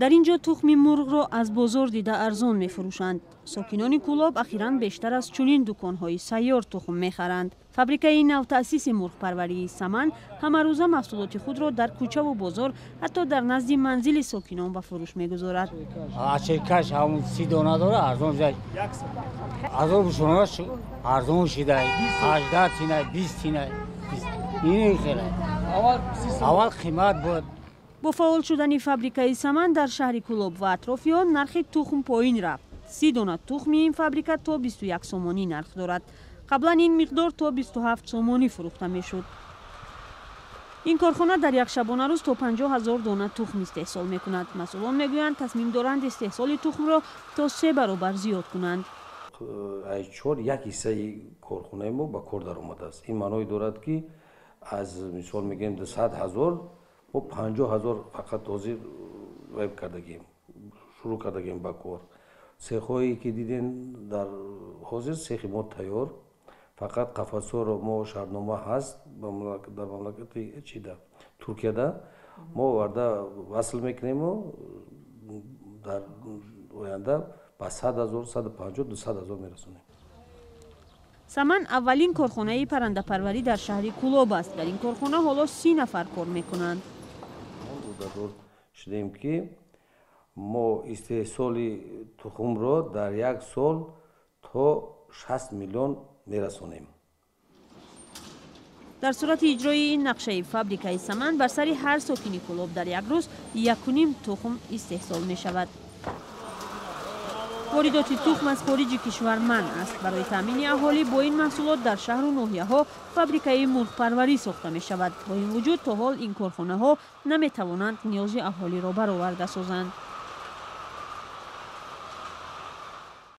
در اینجا تخم مرغ را از بازار دیده ارزان می‌فروشند. ساکنان کولاب اخیراً بیشتر از چنین دکان‌های سیار تخم می‌خرند. فابریکه نو تأسیس مرغ پروری سمن همه روزه محصولات خود را در کوچه و بازار حتی در نزد منزل ساکنان به فروش می‌گذارد. کاش همون 30 دانه داره ارزان زد. ارزان شده 18 تینه 20 تینه. این خیلی. اول قیمت بود. با فعال شدن فابریکه سمن در شهر کولاب و اطراف آن نرخ تخم پایین رفت. 30 دانه تخم این فابریکه تا 21 سومانی نرخ دارد. قبلا این مقدار تا 27 سومانی فروخته میشد. این کارخانه در یک شبانه روز تا 50,000 دانه تخم استحصال میکند. مسئولان میگویند تصمیم دارند استحصال تخم را تا 3 برابر زیاد کنند. ایچور یک حصه کارخانه ما با کار در آمده است. این معنی دارد که از مثال میگیم 200,000 و 50,000 فقط حاضر ویب کردگیم شروع کردگیم با کار. سیخایی که دیدین در حاضر سیخ ما تیار، فقط قفس‌ها رو ما شرطنامه هست در مملکت چیده ترکیه ده ما ورده وصل میکنیم و در آینده با 100,000 150 200,000 میرسونیم. سمن اولین کارخانه پرنده پروری در شهر کولاب است. در این کارخانه حالا 30 نفر کار میکنند. ما شدیم که ما استحصال تخم را در یک سال تا 60 میلیون میرسونیم. در صورت اجرای این نقشه فابریکه سمن بر سر هر ساکن کولاب در یک روز 1.5 تخم استحصال می شود. واردات تخم از خارج کشور منع است. برای تامین اهالی با این محصولات در شهر و ناحیه ها فابریکه مرغ پروری ساخته می شود. با این وجود تا حال این کارخانه ها نمی توانند نیاز اهالی را برآورده سازند.